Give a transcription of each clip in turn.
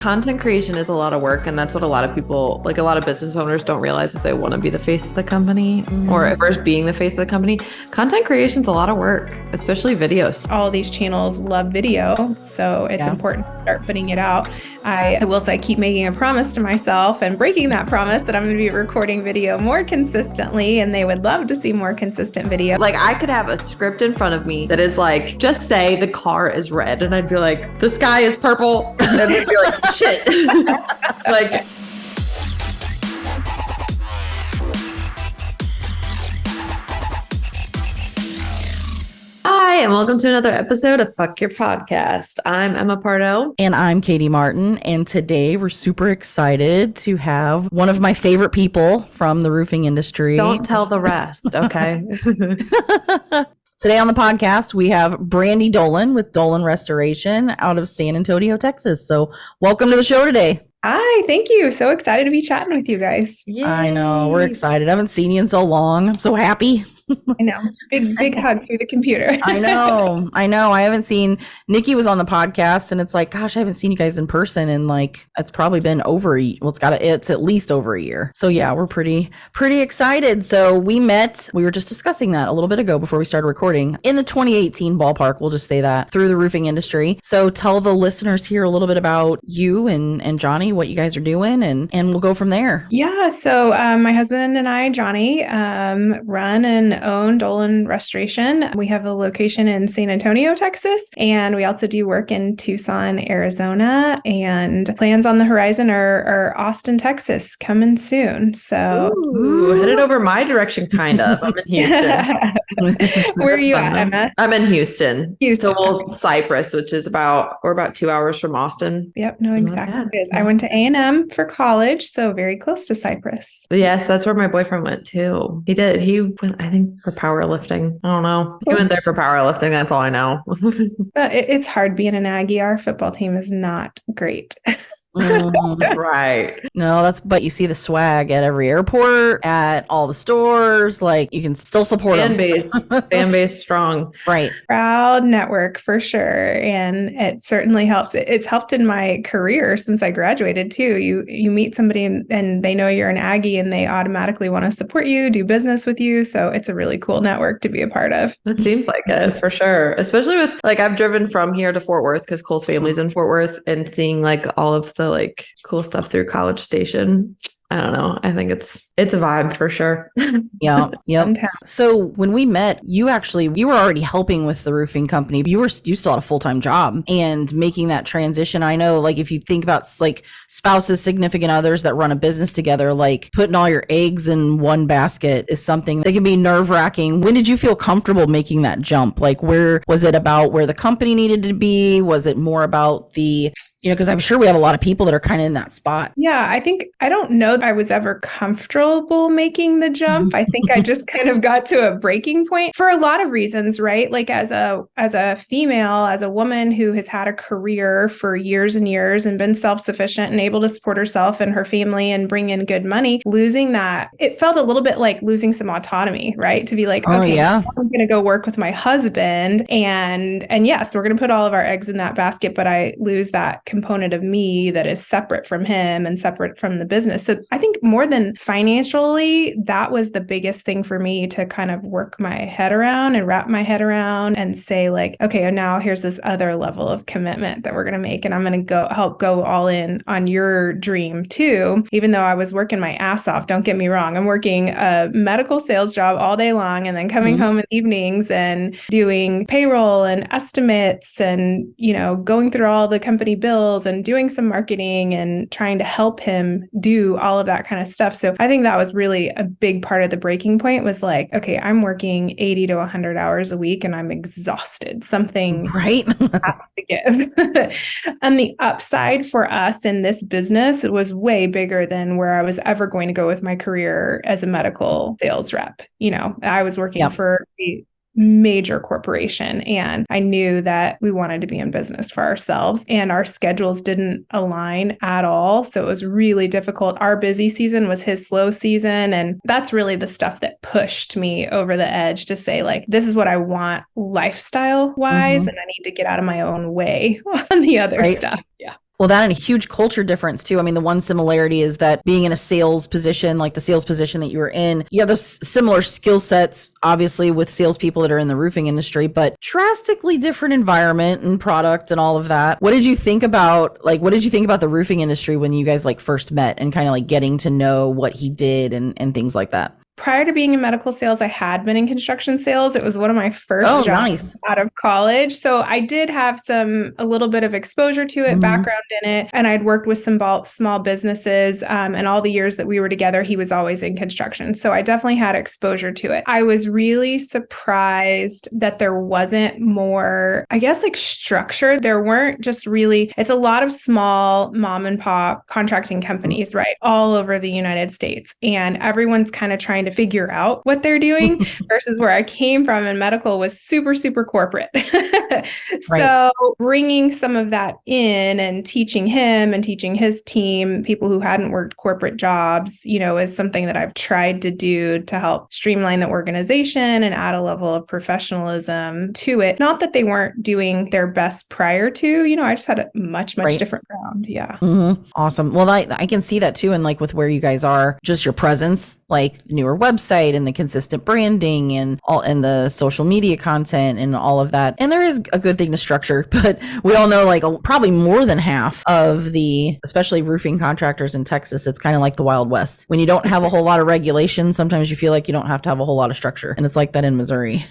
Content creation is a lot of work, and that's what a lot of people, like a lot of business owners, don't realize if they want to be the face of the company or if we're being the face of the company. Content creation is a lot of work, especially videos. All of these channels love video, so it's important to start putting it out. I will say I keep making a promise to myself and breaking that promise that I'm going to be recording video more consistently, and they would love to see more consistent video. Like I could have a script in front of me that is like, just say the car is red, and I'd be like, the sky is purple, and then they'd be like, shit. Like, hi, and welcome to another episode of Fuck Your Podcast. I'm Emma Pardo. And I'm Katy Martin. And today we're super excited to have one of my favorite people from the roofing industry. Don't tell the rest, okay? Today on the podcast, we have Brandy Dolan with Dolan Restoration out of San Antonio, Texas. So welcome to the show today. Hi, thank you. So excited to be chatting with you guys. Yay. I know, we're excited. I haven't seen you in so long. I'm so happy. I know. Big hug through the computer. I know. I haven't seen, Nikki was on the podcast and it's like, gosh, I haven't seen you guys in person. And like, it's probably been it's at least over a year. So yeah, we're pretty excited. So we were just discussing that a little bit ago before we started recording in the 2018 ballpark. We'll just say that through the roofing industry. So tell the listeners here a little bit about you and Johnny, what you guys are doing, and we'll go from there. Yeah. So my husband and I, Johnny, run and own Dolan Restoration. We have a location in San Antonio, Texas, and we also do work in Tucson, Arizona, and plans on the horizon are Austin, Texas, coming soon. So headed over my direction, kind of. I'm in Houston. Where are you at, Emma? I'm in Houston. So Cypress, which is about 2 hours from Austin. Yep, no, exactly. I went to A&M for college, so very close to Cypress. Yes, that's where my boyfriend went too. He did. He went, I think, for powerlifting. I don't know. He went there for powerlifting. That's all I know. But it's hard being an Aggie. Our football team is not great. Right. No, but you see the swag at every airport, at all the stores. Like you can still support them. Fan base strong. Right. Proud network for sure. And it certainly helps. It's helped in my career since I graduated too. You meet somebody and they know you're an Aggie and they automatically want to support you, do business with you. So it's a really cool network to be a part of. It seems like it for sure. Especially with I've driven from here to Fort Worth because Cole's family's in Fort Worth, and seeing all of the cool stuff through College Station. I don't know. I think it's a vibe for sure. Yeah. So when we met, you were already helping with the roofing company. You still had a full-time job, and making that transition. I know, if you think about spouses, significant others that run a business together, putting all your eggs in one basket is something that can be nerve-wracking. When did you feel comfortable making that jump? Where was it about where the company needed to be? Was it more about because I'm sure we have a lot of people that are kind of in that spot. Yeah, I don't know that I was ever comfortable making the jump. I think I just kind of got to a breaking point for a lot of reasons, right? As a female, as a woman who has had a career for years and years and been self-sufficient and able to support herself and her family and bring in good money, losing that, it felt a little bit like losing some autonomy, right? To be I'm going to go work with my husband and yes, we're going to put all of our eggs in that basket, but I lose that component of me that is separate from him and separate from the business. So I think more than financially, that was the biggest thing for me to kind of work my head around and wrap my head around and say okay, now here's this other level of commitment that we're going to make. And I'm going to help go all in on your dream too. Even though I was working my ass off, don't get me wrong. I'm working a medical sales job all day long and then coming home in the evenings and doing payroll and estimates and, going through all the company bills and doing some marketing and trying to help him do all of that kind of stuff. So I think that was really a big part of the breaking point was okay, I'm working 80 to 100 hours a week and I'm exhausted. Something has to give. And the upside for us in this business was way bigger than where I was ever going to go with my career as a medical sales rep. I was working for a major corporation. And I knew that we wanted to be in business for ourselves and our schedules didn't align at all. So it was really difficult. Our busy season was his slow season. And that's really the stuff that pushed me over the edge to say, like, this is what I want lifestyle wise. And I need to get out of my own way on the other stuff. Yeah. Well, that and a huge culture difference too. I mean, the one similarity is that being in a sales position, like the sales position that you were in, you have those similar skill sets, obviously, with salespeople that are in the roofing industry, but drastically different environment and product and all of that. What did you think about the roofing industry when you guys like first met and kind of like getting to know what he did and things like that? Prior to being in medical sales, I had been in construction sales. It was one of my first jobs out of college. So I did have a little bit of exposure to it, background in it. And I'd worked with some small businesses. And all the years that we were together, he was always in construction. So I definitely had exposure to it. I was really surprised that there wasn't more, I guess, like structure. There weren't just really, it's a lot of small mom and pop contracting companies, right? All over the United States. And everyone's kind of trying to figure out what they're doing versus where I came from in medical was super, super corporate. So bringing some of that in and teaching him and teaching his team, people who hadn't worked corporate jobs, is something that I've tried to do to help streamline the organization and add a level of professionalism to it. Not that they weren't doing their best prior to, I just had a much different ground. Yeah. Awesome. Well, I can see that too. And like with where you guys are, just your presence, like the newer website and the consistent branding and the social media content and all of that. And there is a good thing to structure, but we all know like probably more than half of especially roofing contractors in Texas, it's kind of like the Wild West. When you don't have a whole lot of regulation, sometimes you feel like you don't have to have a whole lot of structure. And it's like that in Missouri.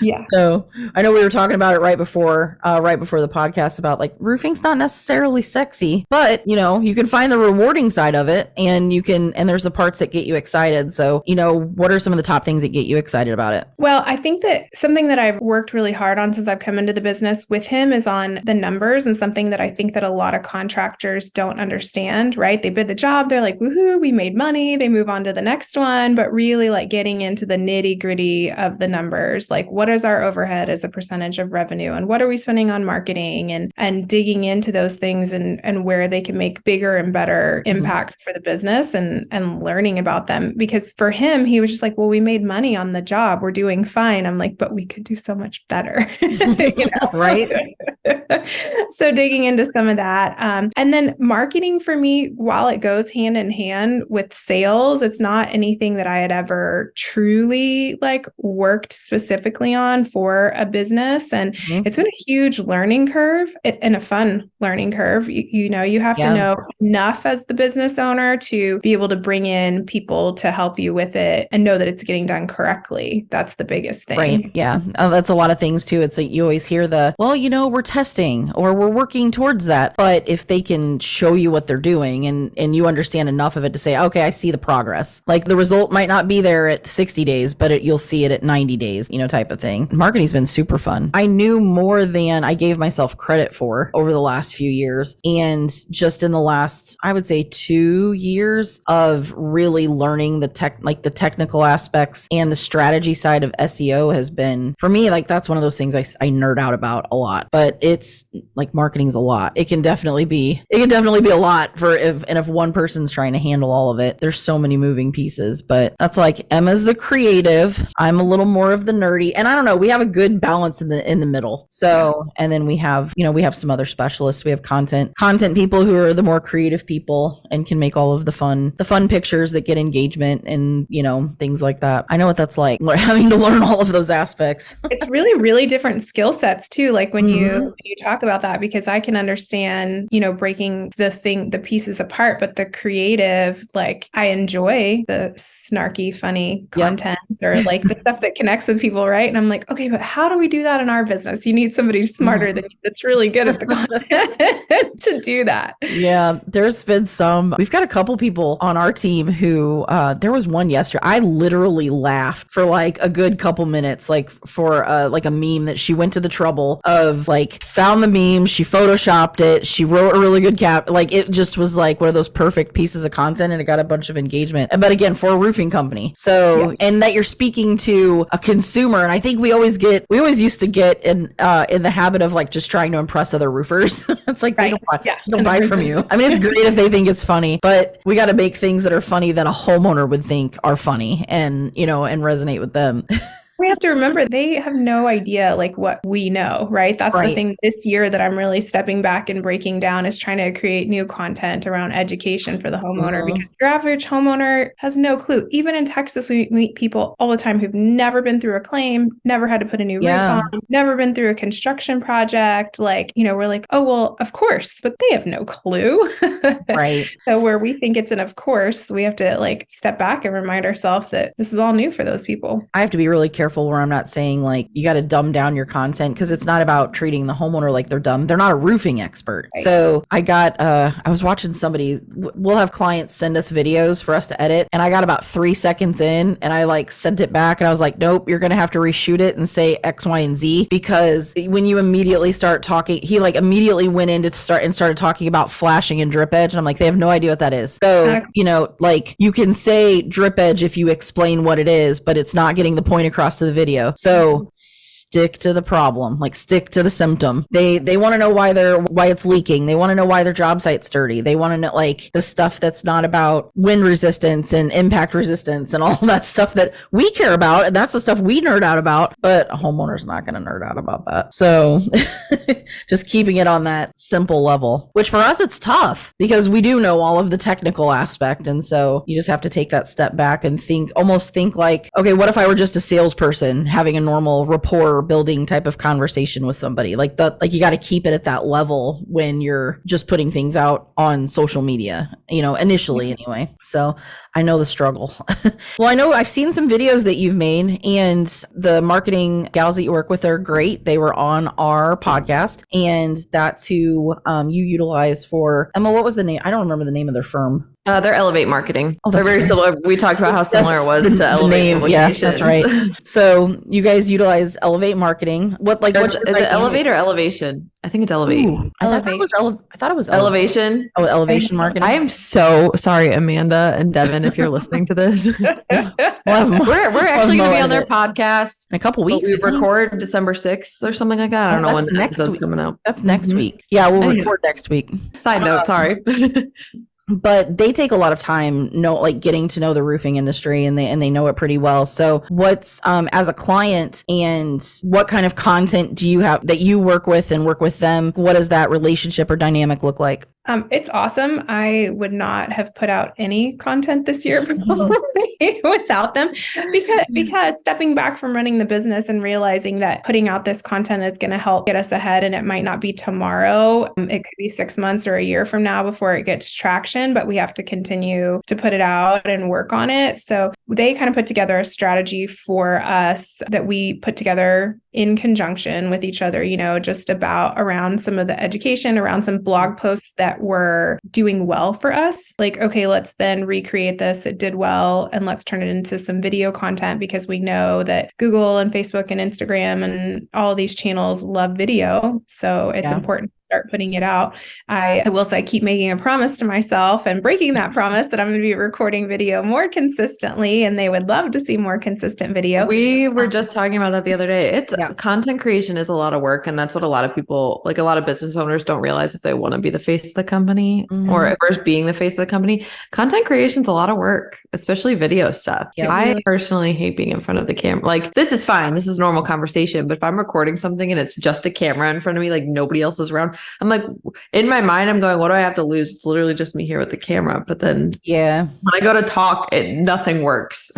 Yeah. So I know we were talking about it right before the podcast about like roofing's not necessarily sexy, but you can find the rewarding side of it and there's the parts that get you excited. So, what are some of the top things that get you excited about it? Well, I think that something that I've worked really hard on since I've come into the business with him is on the numbers, and something that I think that a lot of contractors don't understand, right? They bid the job, they're like, woohoo, we made money. They move on to the next one, but really like getting into the nitty gritty of the numbers, like what is our overhead as a percentage of revenue and what are we spending on marketing and digging into those things and where they can make bigger and better impacts for the business and learning about them. Because for him, he was just like, well, we made money on the job. We're doing fine. I'm like, but we could do so much better. Right. So digging into some of that. And then marketing for me, while it goes hand in hand with sales, it's not anything that I had ever truly like worked specifically on for a business. And it's been a huge learning curve and a fun learning curve. You have to know enough as the business owner to be able to bring in people to help you with it and know that it's getting done correctly. That's the biggest thing. Right. Yeah. That's a lot of things too. It's like you always hear we're testing or we're working towards that. But if they can show you what they're doing and you understand enough of it to say, okay, I see the progress. Like the result might not be there at 60 days, but you'll see it at 90 days, type of thing. Marketing's been super fun. I knew more than I gave myself credit for over the last few years. And just in the last, I would say 2 years of really learning the technical aspects and the strategy side of SEO has been, for me, like that's one of those things I nerd out about a lot, but it's like marketing's a lot. It can definitely be a lot if one person's trying to handle all of it. There's so many moving pieces, but that's like Emma's the creative. I'm a little more of the nerdy, and I don't know, we have a good balance in the middle. So, and then we have some other specialists. We have content people who are the more creative people and can make all of the fun pictures that get engagement and, things like that. I know what that's like, having to learn all of those aspects. It's really, really different skill sets too. Like when you talk about that, because I can understand, breaking the pieces apart, but the creative, like I enjoy the snarky, funny content or like the stuff that connects with people. Right. And I'm like, okay, but how do we do that in our business? You need somebody smarter than you that's really good at the content to do that. Yeah. There's been we've got a couple people on our team who, there was one yesterday. I literally laughed for like a good couple minutes, like for like a meme that she went to the trouble of like found the meme. She photoshopped it. She wrote a really good cap. Like it just was like one of those perfect pieces of content and it got a bunch of engagement. But again, for a roofing company. So, and that you're speaking to a consumer. And I think we always used to get in the habit of like just trying to impress other roofers. It's like, they don't buy from you. I mean, it's great if they think it's funny, but we got to make things that are funny that a homeowner would think are funny and, and resonate with them. We have to remember they have no idea like what we know, right? That's the thing this year that I'm really stepping back and breaking down is trying to create new content around education for the homeowner because your average homeowner has no clue. Even in Texas, we meet people all the time who've never been through a claim, never had to put a new roof on, never been through a construction project. Like, you know, we're like, oh, well, of course, but they have no clue. Right. So where we think it's an of course, we have to like step back and remind ourselves that this is all new for those people. I have to be really careful where I'm not saying like you got to dumb down your content because it's not about treating the homeowner like they're dumb. They're not a roofing expert. Right. So I was watching somebody, we'll have clients send us videos for us to edit. And I got about 3 seconds in and I like sent it back and I was like, nope, you're going to have to reshoot it and say X, Y, and Z because when you immediately start talking, he like immediately went in to started talking about flashing and drip edge. And I'm like, they have no idea what that is. So, you know, like you can say drip edge if you explain what it is, but it's not getting the point across to the video. So stick to the problem, like stick to the symptom. They want to know why it's leaking. They want to know why their job site's dirty. They want to know like the stuff that's not about wind resistance and impact resistance and all that stuff that we care about. And that's the stuff we nerd out about, but a homeowner's not going to nerd out about that. So just keeping it on that simple level, which for us, it's tough because we do know all of the technical aspect. And so you just have to take that step back and almost think like, okay, what if I were just a salesperson having a normal rapport building type of conversation with somebody like you got to keep it at that level when you're just putting things out on social media, you know, initially anyway. So I know the struggle. Well, I know I've seen some videos that you've made and the marketing gals that you work with are great. They were on our podcast and that's who you utilize for Emma. What was the name? I don't remember the name of their firm. They're Elevate Marketing. Oh, they're very similar. We talked about how similar it was to Elevate Communications. Yeah, that's right. So you guys utilize Elevate Marketing. Is it Elevate or Elevation? I think it's Elevate. I thought it was Elevation. Oh, Elevation Marketing. I am so sorry, Amanda and Devin, if you're listening to this. We're actually going to be on their podcast in a couple weeks. We record December 6th or something like that. I don't know when the episode's coming out. That's next week. Yeah, we'll record next week. Side note, sorry. But they take a lot of time, getting to know the roofing industry, and they know it pretty well. So, what's as a client, and what kind of content do you have that you work with and work with them? What does that relationship or dynamic look like? It's awesome. I would not have put out any content this year probably without them because stepping back from running the business and realizing that putting out this content is going to help get us ahead, and it might not be tomorrow. It could be 6 months or a year from now before it gets traction, but we have to continue to put it out and work on it. So they kind of put together a strategy for us that we put together in conjunction with each other, just around some of the education, around some blog posts that were doing well for us. Like, okay, let's then recreate this. It did well, and let's turn it into some video content because we know that Google and Facebook and Instagram and all these channels love video. So it's important to start putting it out. I will say I keep making a promise to myself and breaking that promise that I'm going to be recording video more consistently, and they would love to see more consistent video. We were just talking about that the other day. Content creation is a lot of work, and that's what a lot of people, like a lot of business owners, don't realize if they want to be the face of the company or if we're being the face of the company. Content creation is a lot of work, especially video stuff. Yeah. I personally hate being in front of the camera. Like, this is fine. This is normal conversation. But if I'm recording something and it's just a camera in front of me, like nobody else is around, I'm like, in my mind, I'm going, what do I have to lose? It's literally just me here with the camera. But then when I go to talk, nothing works.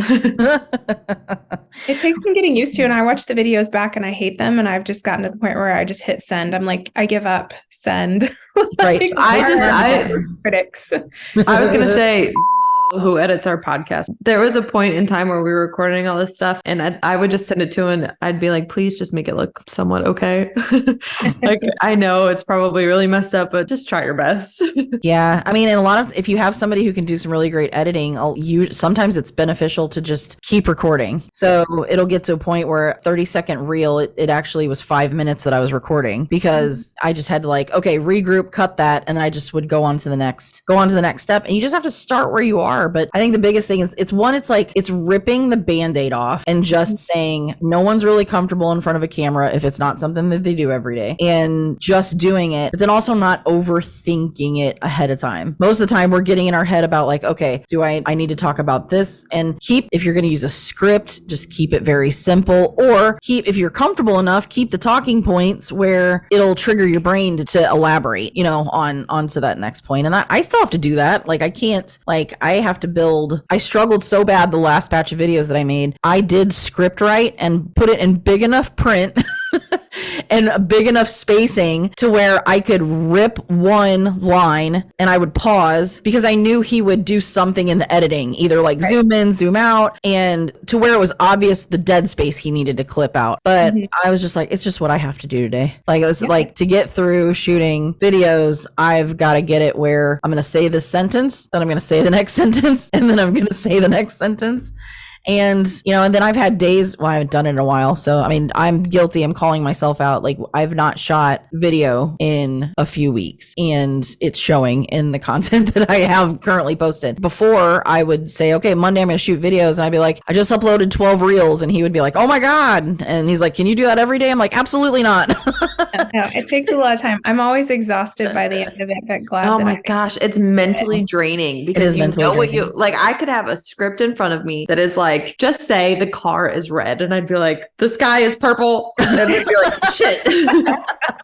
It takes some getting used to. And I watch the videos back and I hate them. And I've just gotten to the point where I just hit send. I'm like, I give up, send. Right. Critics. I was going to say, who edits our podcast. There was a point in time where we were recording all this stuff, and I would just send it to him, and I'd be like, please just make it look somewhat okay. Like, I know it's probably really messed up, but just try your best. Yeah. I mean, and if you have somebody who can do some really great editing, sometimes it's beneficial to just keep recording. So it'll get to a point where a 30-second reel, it actually was 5 minutes that I was recording because I just had to regroup, cut that, and then I just would go on to the next step. And you just have to start where you are. are. But I think the biggest thing is it's like it's ripping the Band-Aid off and just saying no one's really comfortable in front of a camera if it's not something that they do every day, and just doing it, but then also not overthinking it ahead of time. Most of the time we're getting in our head about like, okay, I need to talk about this, and if you're going to use a script, just keep it very simple, or if you're comfortable enough, keep the talking points where it'll trigger your brain to elaborate, onto that next point. And I still have to do that. Like I can't, I struggled so bad the last batch of videos that I made. I did script write and put it in big enough print and a big enough spacing to where I could rip one line and I would pause because I knew he would do something in the editing, either like zoom in, zoom out, and to where it was obvious the dead space he needed to clip out. But I was just like, it's just what I have to do today. Like it's like to get through shooting videos, I've got to get it where I'm going to say this sentence, then I'm going to say the next sentence, and then I'm going to say the next sentence. And, and then I've had days, I haven't done it in a while. So, I mean, I'm guilty. I'm calling myself out. Like I've not shot video in a few weeks, and it's showing in the content that I have currently posted. Before I would say, okay, Monday I'm going to shoot videos. And I'd be like, I just uploaded 12 reels. And he would be like, oh my God. And he's like, can you do that every day? I'm like, absolutely not. No, it takes a lot of time. I'm always exhausted by the end of it, but glad. Oh my gosh. It's mentally draining because you know what you like. I could have a script in front of me that is like, just say the car is red, and I'd be like, the sky is purple, and then they'd be like, shit.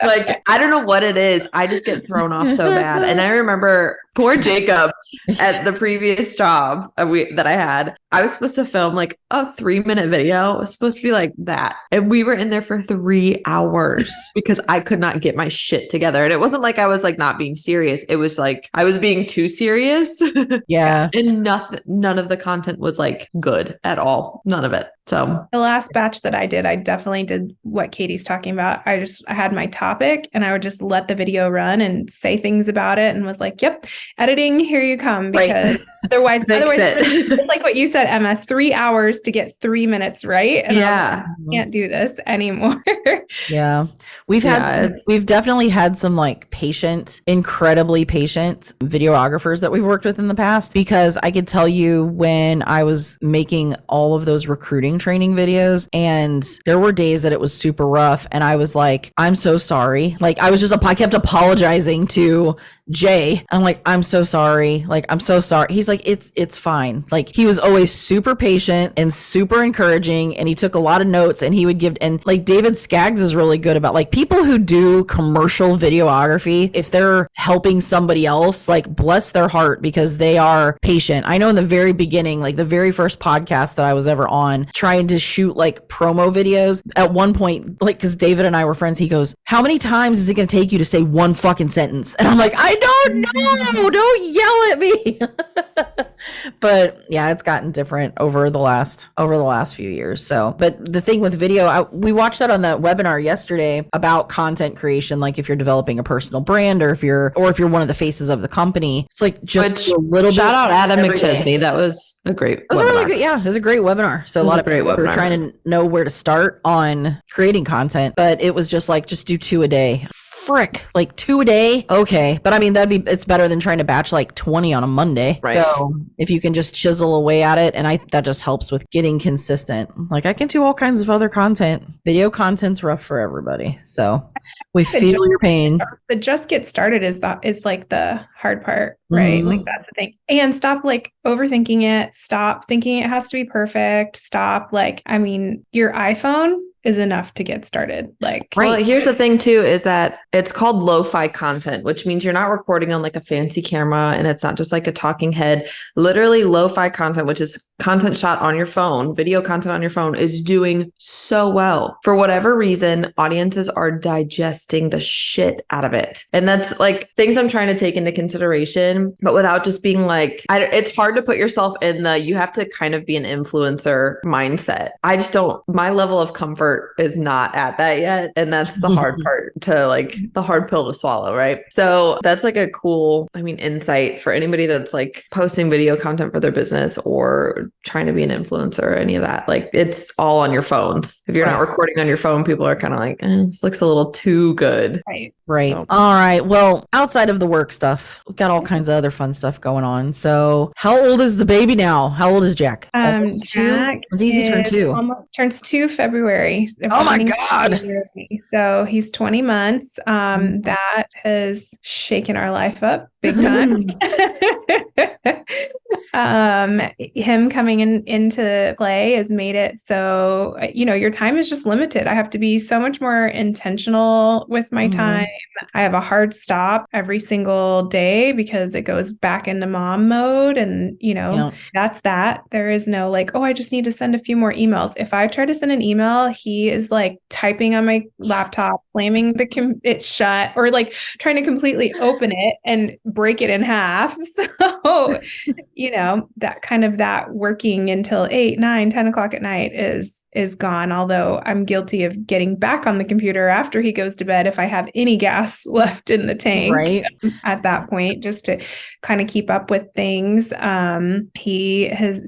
Like, I don't know what it is. I just get thrown off so bad. And I remember poor Jacob at the previous job that I had. I was supposed to film like a 3-minute video. It was supposed to be like that. And we were in there for 3 hours because I could not get my shit together. And it wasn't like I was like not being serious. It was like I was being too serious. Yeah. And none of the content was like good at all. None of it. So the last batch that I did, I definitely did what Katie's talking about. I had my topic and I would just let the video run and say things about it and was like, yep, editing, here you come. Because otherwise it's like what you said, Emma, 3 hours to get 3 minutes, right? And I can't do this anymore. Yeah. We've definitely had some like incredibly patient videographers that we've worked with in the past, because I could tell you when I was making all of those recruiting training videos, and there were days that it was super rough, and I was like, I'm so sorry. Like I kept apologizing to Jay. I'm like, I'm so sorry. Like, I'm so sorry. He's like, it's fine. Like, he was always super patient and super encouraging, and he took a lot of notes, and he would give, and like David Skaggs is really good about like people who do commercial videography. If they're helping somebody else, like bless their heart, because they are patient. I know in the very beginning, like the very first podcast that I was ever on, trying to shoot like promo videos, at one point, like, because David and I were friends, he goes, how many times is it going to take you to say one fucking sentence? And I'm like, I don't know. Don't yell at me. But yeah, it's gotten different over the last few years. So, but the thing with video, we watched that on that webinar yesterday about content creation. Like if you're developing a personal brand, or if you're one of the faces of the company, it's like just a little shout bit. Out Adam McChesney. That was a great. It was really good. Yeah, it was a great webinar. So a lot of people were trying to know where to start on creating content, but it was just like, just do 2 a day. Frick, like 2 a day. Okay. But I mean, it's better than trying to batch like 20 on a Monday. Right. So if you can just chisel away at it, and that just helps with getting consistent. Like I can do all kinds of other content. Video content's rough for everybody. So we feel your pain. The just get started is like the hard part, right? Like that's the thing. And stop like overthinking it. Stop thinking it has to be perfect. Stop your iPhone is enough to get started. Like, well, here's the thing too, is that it's called lo-fi content, which means you're not recording on like a fancy camera, and it's not just like a talking head. Literally lo-fi content, which is content shot on your phone, video content on your phone, is doing so well. For whatever reason, audiences are digesting the shit out of it. And that's like things I'm trying to take into consideration, but without just being like, it's hard to put yourself in you have to kind of be an influencer mindset. I just don't, my level of comfort heart is not at that yet. And that's the hard part to like the hard pill to swallow, right? So that's like a cool, insight for anybody that's like posting video content for their business or trying to be an influencer or any of that. Like it's all on your phones. If you're not recording on your phone, people are kind of like, this looks a little too good. Right. So. All right. Well, outside of the work stuff, we've got all kinds of other fun stuff going on. So how old is the baby now? How old is Jack? Jack It's easy turn 2. Turns 2 February. Oh my God. So he's 20 months. That has shaken our life up big time. Him coming into play has made it so, your time is just limited. I have to be so much more intentional with my time. I have a hard stop every single day because it goes back into mom mode. And, that's that. There is no like, I just need to send a few more emails. If I try to send an email, he is like typing on my laptop, slamming it shut, or like trying to completely open it and break it in half. So, that working until 8, 9, 10 o'clock at night is gone. Although I'm guilty of getting back on the computer after he goes to bed if I have any gas left in the tank at that point, just to kind of keep up with things.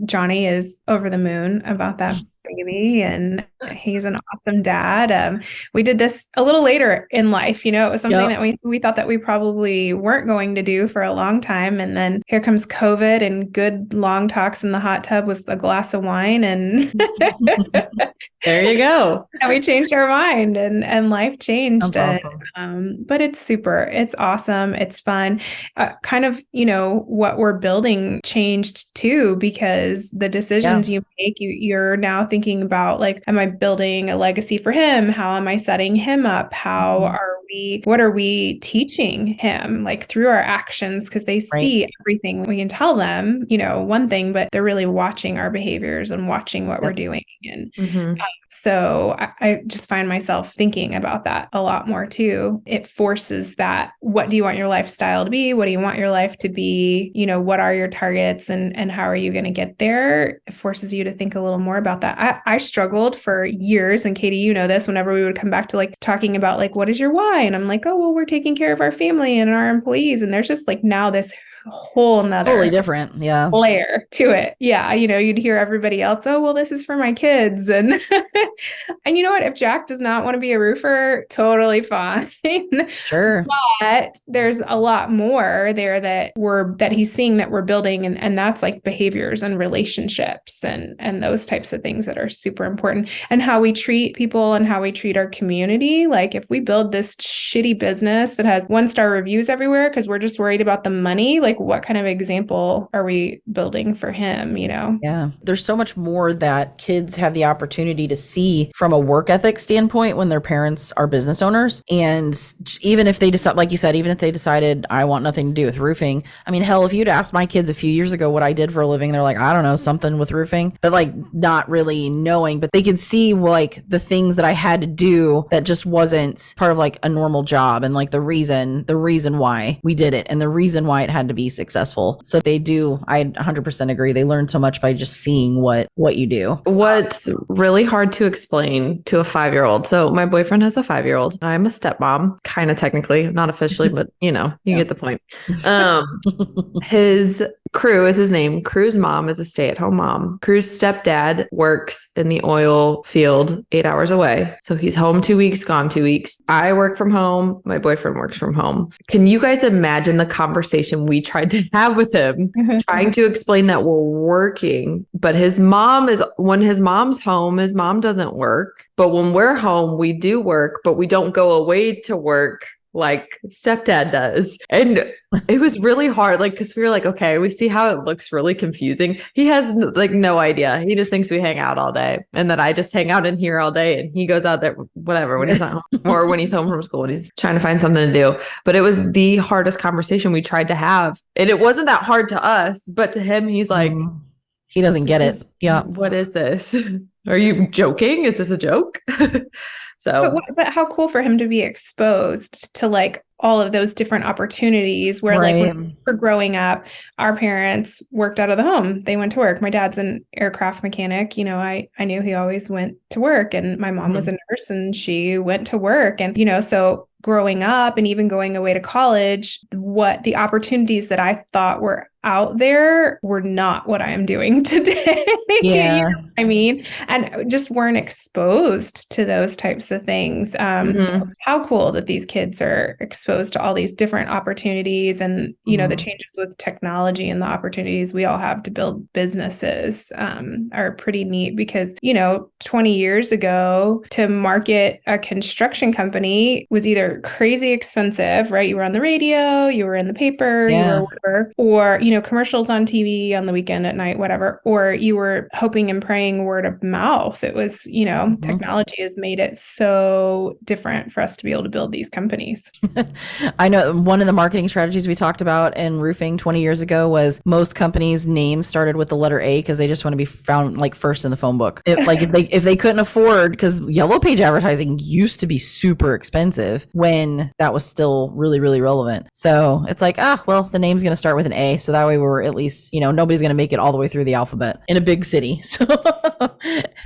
Johnny is over the moon about that baby, and he's an awesome dad. We did this a little later in life. It was something that we thought that we probably weren't going to do for a long time. And then here comes COVID and good long talks in the hot tub with a glass of wine. And there you go. And we changed our mind and life changed. That's awesome. But it's awesome. It's fun. What we're building changed too, because the decisions you make, you're now thinking about like, am I building a legacy for him? How am I setting him up? What are we teaching him, like through our actions? Because they see everything. We can tell them, one thing, but they're really watching our behaviors and watching what we're doing. And so I just find myself thinking about that a lot more too. It forces that. What do you want your lifestyle to be? What do you want your life to be? What are your targets and how are you going to get there? It forces you to think a little more about that. I struggled for years, and Katy, this, whenever we would come back to like talking about like, what is your why? And I'm like, well, we're taking care of our family and our employees. And there's just like now this whole nother totally different layer to it. You'd hear everybody else, well, this is for my kids. And and you know what, if Jack does not want to be a roofer, totally fine. Sure. But there's a lot more there that he's seeing that we're building, and that's like behaviors and relationships and those types of things that are super important, and how we treat people and how we treat our community. Like if we build this shitty business that has 1-star reviews everywhere because we're just worried about the money, like what kind of example are we building for him, Yeah. There's so much more that kids have the opportunity to see from a work ethic standpoint when their parents are business owners. And even if they decide, like you said, even if they decided I want nothing to do with roofing, hell, if you'd asked my kids a few years ago what I did for a living, they're like, I don't know, something with roofing, but like not really knowing, but they could see like the things that I had to do that just wasn't part of like a normal job, and like the reason why we did it and the reason why it had to be successful. So they do, I 100% agree. They learn so much by just seeing what you do. What's really hard to explain to a 5-year-old. So my boyfriend has a 5-year-old. I'm a stepmom, kind of technically, not officially, but you get the point. His Crew is his name. Crew's mom is a stay-at-home mom. Crew's stepdad works in the oil field 8 hours away. So he's home 2 weeks, gone 2 weeks. I work from home. My boyfriend works from home. Can you guys imagine the conversation we tried to have with him, trying to explain that we're working, but when his mom's home, his mom doesn't work. But when we're home, we do work, but we don't go away to work like stepdad does. And it was really hard, like, because we were like, okay, we see how it looks really confusing. He has like no idea. He just thinks we hang out all day, and that I just hang out in here all day, and he goes out there whatever when he's not home, or when he's home from school and he's trying to find something to do. But it was the hardest conversation we tried to have, and it wasn't that hard to us, but to him, he's like, he doesn't get it. Yeah. What is this? Are you joking? Is this a joke? So, but how cool for him to be exposed to like all of those different opportunities where like when we were growing up, our parents worked out of the home. They went to work. My dad's an aircraft mechanic. You know, I knew he always went to work, and my mom was a nurse and she went to work. And, you know, so growing up and even going away to college, what the opportunities that I thought were out there were not what I am doing today. Yeah. You know what I mean? And just weren't exposed to those types of things. So how cool that these kids are exposed to all these different opportunities and, you know, the changes with technology and the opportunities we all have to build businesses are pretty neat because, you know, 20 years ago to market a construction company was either crazy expensive, right? You were on the radio, you were in the paper, you were whatever, or, you know, commercials on TV on the weekend at night, whatever, or you were hoping and praying word of mouth. It was, you know, technology has made it so different for us to be able to build these companies. I know one of the marketing strategies we talked about in roofing 20 years ago was most companies' names started with the letter A because they just want to be found like first in the phone book. If they couldn't afford, because yellow page advertising used to be super expensive when that was still really, really relevant. So it's like, well, the name's going to start with an A. So that way we're at least, you know, nobody's going to make it all the way through the alphabet in a big city. So,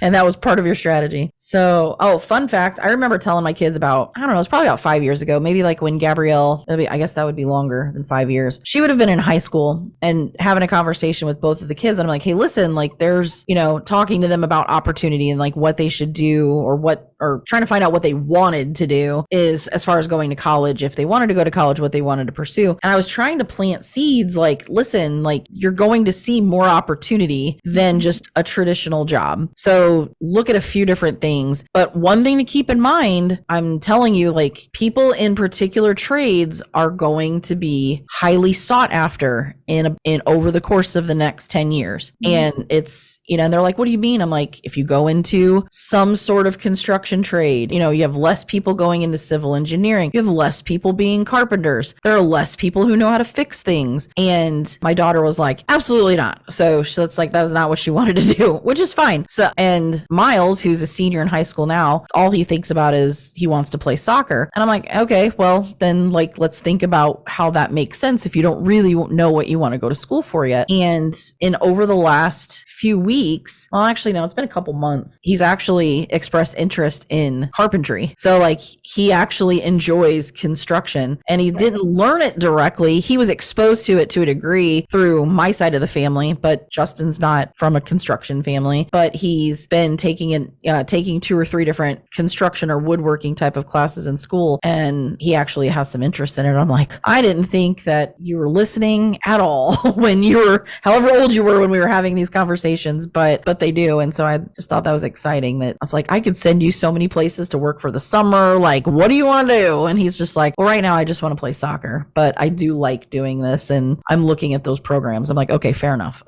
and that was part of your strategy. So, fun fact. I remember telling my kids about, I don't know, it's probably about 5 years ago, maybe like when Gabrielle, I guess that would be longer than 5 years. She would have been in high school and having a conversation with both of the kids. And I'm like, hey, listen, like there's, you know, talking to them about opportunity and like what they should do or trying to find out what they wanted to do is as far as going to college, if they wanted to go to college, what they wanted to pursue. And I was trying to plant seeds like, listen, like you're going to see more opportunity than just a traditional job. So look at a few different things. But one thing to keep in mind, I'm telling you, like people in particular trades are going to be highly sought after in over the course of the next 10 years. And it's, you know, and they're like, what do you mean? I'm like, if you go into some sort of construction trade, you know, you have less people going into civil engineering. You have less people being carpenters. There are less people who know how to fix things. And my daughter was like, absolutely not. So that's like, that is not what she wanted to do, which is fine. So, and Miles, who's a senior in high school now, all he thinks about is he wants to play soccer. And I'm like, okay, well then like, let's think about how that makes sense if you don't really know what you want to go to school for yet. And over the last few weeks, well, actually, no, it's been a couple months, he's actually expressed interest in carpentry. So like he actually enjoys construction and he didn't learn it directly. He was exposed to it to a degree through my side of the family, but Justin's not from a construction family, but he's been taking 2 or 3 different construction or woodworking type of classes in school. And he actually has some interest in it. I'm like, I didn't think that you were listening at all when you were, however old you were when we were having these conversations, but they do. And so I just thought that was exciting that I was like, I could send you so many places to work for the summer. Like, what do you want to do? And he's just like, well, right now I just want to play soccer, but I do like doing this. And I'm looking at those programs. I'm like, okay, fair enough.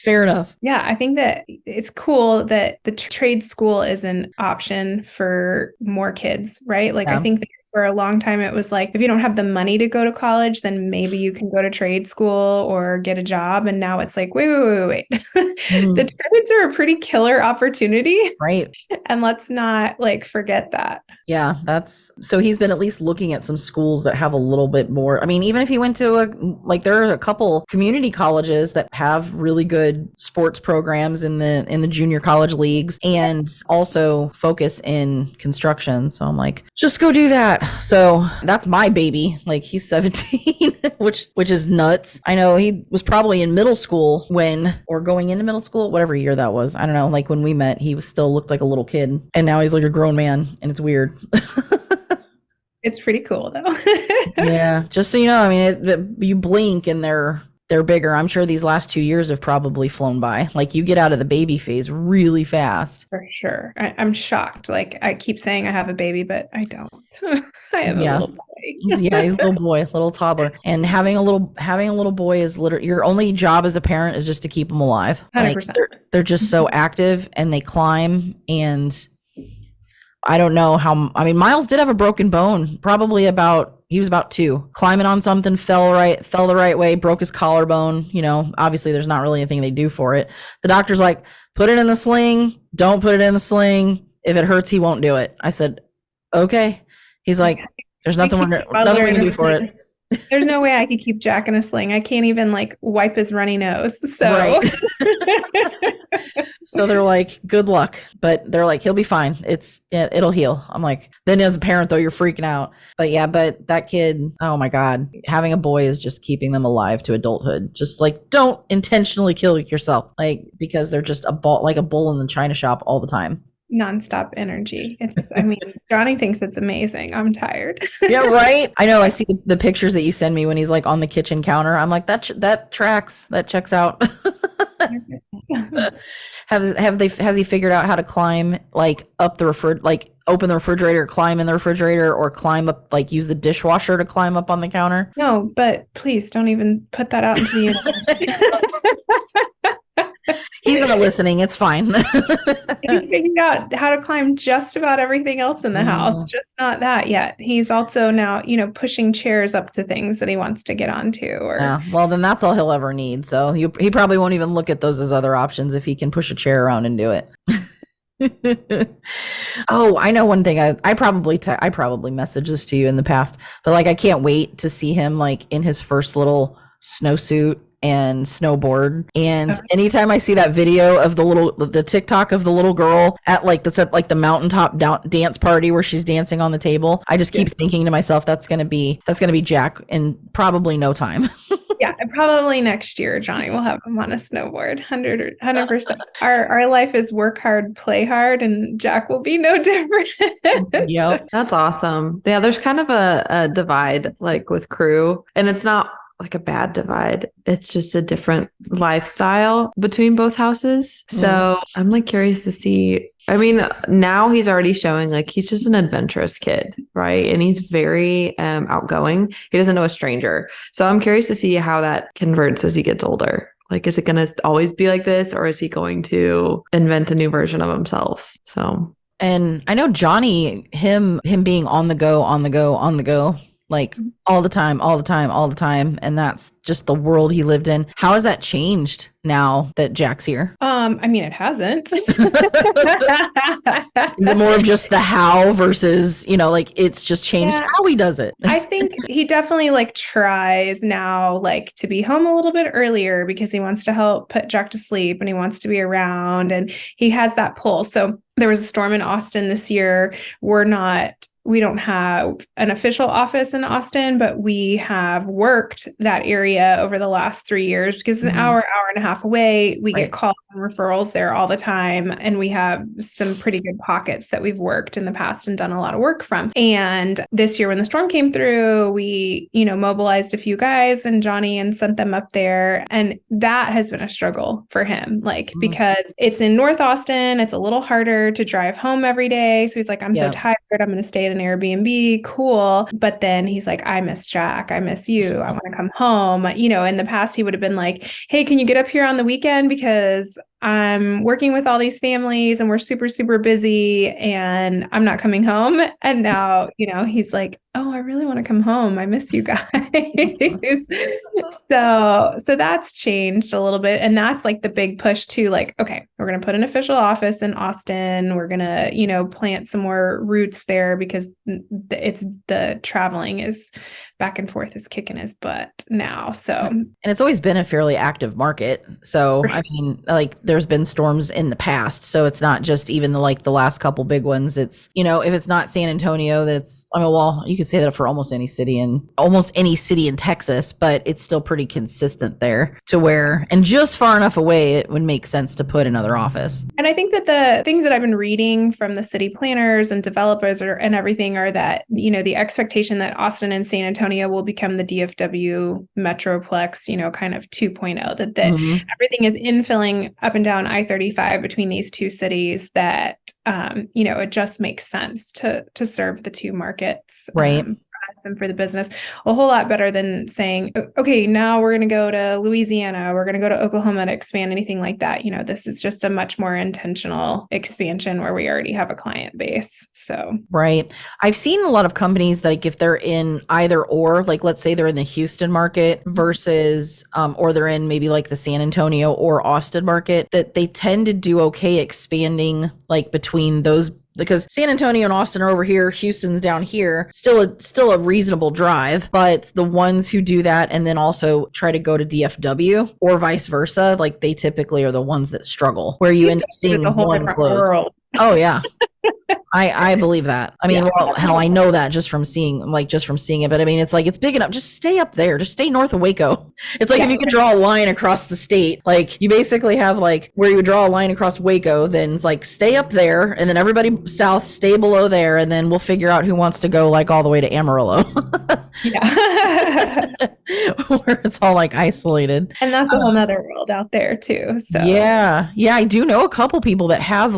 Fair enough. Yeah, I think that it's cool that the trade school is an option for more kids, right? Like, I think that for a long time, it was like, if you don't have the money to go to college, then maybe you can go to trade school or get a job. And now it's like, wait. The trades are a pretty killer opportunity. Right. And let's not like forget that. Yeah, so he's been at least looking at some schools that have a little bit more. I mean, even if he went to there are a couple community colleges that have really good sports programs in the junior college leagues and also focus in construction. So I'm like, just go do that. So that's my baby. Like he's 17, which is nuts. I know he was probably in middle school or going into middle school, whatever year that was. I don't know. Like when we met, he still looked like a little kid and now he's like a grown man and it's weird. It's pretty cool though. Yeah. Just so you know, I mean, you blink and they're bigger. I'm sure these last 2 years have probably flown by. Like you get out of the baby phase really fast. For sure. I'm shocked. Like I keep saying I have a baby, but I don't. I have a little boy. He's a little boy, little toddler. And having a little boy is literally your only job as a parent is just to keep them alive. 100%. Like, they're just so active and they climb and I don't know Miles did have a broken bone, he was about 2, climbing on something, fell the right way, broke his collarbone. You know, obviously there's not really anything they do for it. The doctor's like, put it in the sling. Don't put it in the sling. If it hurts, he won't do it. I said, okay. He's like, There's nothing we can do for it. There's no way I could keep Jack in a sling. I can't even like wipe his runny nose. So, right. So they're like, good luck, but they're like, he'll be fine. It'll heal. I'm like, then as a parent though, you're freaking out. But yeah, but that kid, oh my God, having a boy is just keeping them alive to adulthood. Just like, don't intentionally kill yourself, like, because they're just like a bull in the china shop all the time. Nonstop energy. I mean, Johnny thinks it's amazing. I'm tired. Yeah, right. I know. I see the pictures that you send me when he's like on the kitchen counter. I'm like, that tracks. That checks out. Has he figured out how to climb like up the like open the refrigerator, climb in the refrigerator, or climb up, like use the dishwasher to climb up on the counter? No, but please don't even put that out into the universe. He's not listening. It's fine. He figured out how to climb just about everything else in the house, just not that yet. He's also now, pushing chairs up to things that he wants to get onto. Yeah, well, then that's all he'll ever need. So he probably won't even look at those as other options if he can push a chair around and do it. Oh, I know one thing. I probably messaged this to you in the past, but like I can't wait to see him like in his first little snowsuit and snowboard. And anytime I see that video of the TikTok of the little girl at the mountaintop dance party where she's dancing on the table, I just keep thinking to myself, that's gonna be Jack in probably no time. Yeah, probably next year, Johnny will have him on a snowboard. 100%. Our life is work hard, play hard, and Jack will be no different. Yep. That's awesome. Yeah, there's kind of a divide like with crew, and it's not like a bad divide. It's just a different lifestyle between both houses. So I'm like curious to see. I mean, now he's already showing like he's just an adventurous kid, right? And he's very outgoing. He doesn't know a stranger. So I'm curious to see how that converts as he gets older. Like, is it going to always be like this, or is he going to invent a new version of himself? So, and I know Johnny, him being on the go, like all the time. And that's just the world he lived in. How has that changed now that Jack's here? I mean, it hasn't. Is it more of just the how versus, like it's just changed how he does it? I think he definitely like tries now like to be home a little bit earlier because he wants to help put Jack to sleep and he wants to be around and he has that pull. So there was a storm in Austin this year. We don't have an official office in Austin, but we have worked that area over the last 3 years because it's an hour and a half away. We get calls and referrals there all the time. And we have some pretty good pockets that we've worked in the past and done a lot of work from. And this year when the storm came through, we, mobilized a few guys and Johnny and sent them up there. And that has been a struggle for him, because it's in North Austin. It's a little harder to drive home every day. So he's like, I'm so tired. I'm going to stay at an Airbnb. Cool. But then he's like, I miss Jack. I miss you. I want to come home. In the past, he would have been like, hey, can you get up here on the weekend? Because I'm working with all these families and we're super, super busy and I'm not coming home. And now, he's like, oh, I really want to come home. I miss you guys. So that's changed a little bit. And that's like the big push to like, okay, we're going to put an official office in Austin. We're going to, plant some more roots there because it's the traveling is back and forth is kicking his butt now. So, and it's always been a fairly active market. So, I mean, like there's been storms in the past. So it's not just even the last couple big ones. It's, if it's not San Antonio, you could say that for almost any city in Texas, but it's still pretty consistent there to where, and just far enough away, it would make sense to put another office. And I think that the things that I've been reading from the city planners and developers and everything are that, the expectation that Austin and San Antonio will become the DFW Metroplex, kind of 2.0, that everything is infilling up and down I-35 between these two cities that, it just makes sense to serve the two markets. Right. And for the business a whole lot better than saying, okay, now we're going to go to Louisiana, we're going to go to Oklahoma to expand, anything like that. This is just a much more intentional expansion where we already have a client base. So, right. I've seen a lot of companies that if they're in either or, like, let's say they're in the Houston market versus, or they're in maybe like the San Antonio or Austin market, that they tend to do okay expanding like between those because San Antonio and Austin are over here, Houston's down here. Still a reasonable drive, but the ones who do that and then also try to go to DFW or vice versa, like they typically are the ones that struggle, where you end up seeing one close. World. Oh yeah. I believe that. I mean, well, hell, I know that just from seeing it. But I mean, it's like, it's big enough. Just stay up there. Just stay north of Waco. It's like if you could draw a line across the state, like you basically have like where you would draw a line across Waco, then it's like stay up there, and then everybody south stay below there, and then we'll figure out who wants to go like all the way to Amarillo. Where it's all like isolated. And that's a whole nother world out there too. So yeah, I do know a couple people that have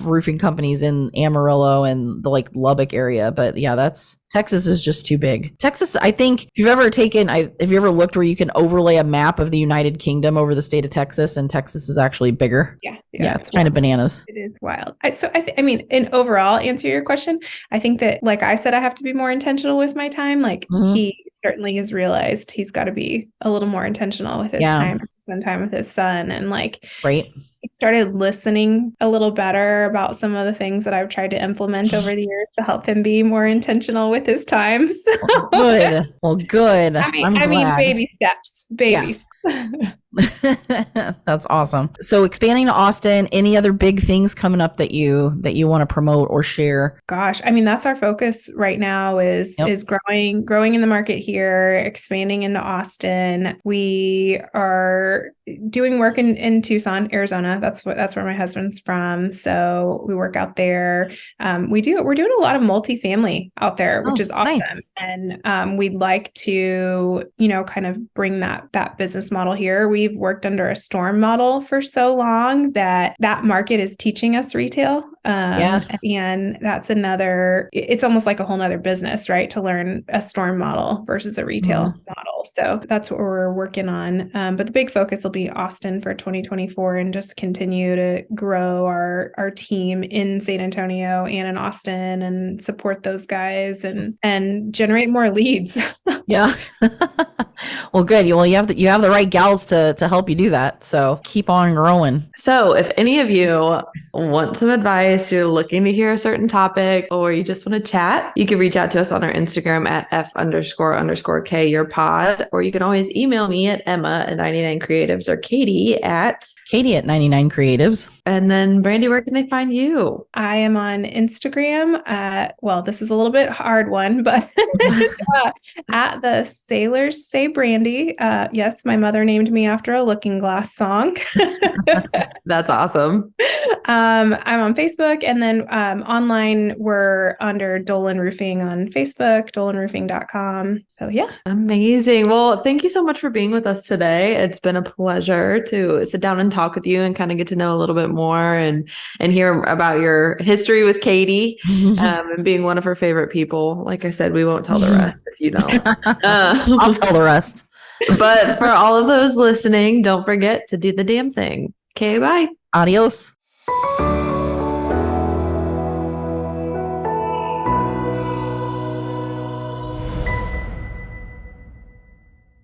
roofing companies in Amarillo and the like Lubbock area, but yeah, Texas is just too big. Texas, I think, if you've ever looked where you can overlay a map of the United Kingdom over the state of Texas, and Texas is actually bigger. Yeah, it's kind of bananas. It is wild. I mean, in overall, answer your question, I think that, like I said, I have to be more intentional with my time. Like he certainly has realized he's got to be a little more intentional with his time, spend time with his son, and like, right. He started listening a little better about some of the things that I've tried to implement over the years to help him be more intentional with his time. So. Good. Well, good. I mean, baby steps. That's awesome. So expanding to Austin, any other big things coming up that you want to promote or share? Gosh, I mean, that's our focus right now is growing in the market here, expanding into Austin. We are doing work in Tucson, Arizona. That's where my husband's from. So we work out there. We're doing a lot of multifamily out there, which is awesome. Nice. And we'd like to, kind of bring that business model here. We've worked under a storm model for so long that market is teaching us retail. And that's it's almost like a whole nother business, right? To learn a storm model versus a retail model. So that's what we're working on. But the big focus will be Austin for 2024 and just continue to grow our team in San Antonio and in Austin and support those guys and generate more leads. Yeah. Well, good. Well, you have the right gals to help you do that. So keep on growing. So if any of you want some advice, you're looking to hear a certain topic, or you just want to chat, you can reach out to us on our Instagram at F__K your pod, or you can always email me at Emma@99creatives or Katy at 99creatives. And then Brandy, where can they find you? I am on Instagram this is a little bit hard one, but at the Sailors Say Brandy. Yes, my mother named me after a Looking Glass song. That's awesome. I'm on Facebook, and then online we're under Dolan Roofing on Facebook, dolanroofing.com. So yeah. Amazing. Well, thank you so much for being with us today. It's been a pleasure to sit down and talk with you and kind of get to know a little bit more and hear about your history with Katy and being one of her favorite people. Like I said, we won't tell the rest if you don't. I'll tell the rest. But for all of those listening, don't forget to do the damn thing. Okay, bye. Adios.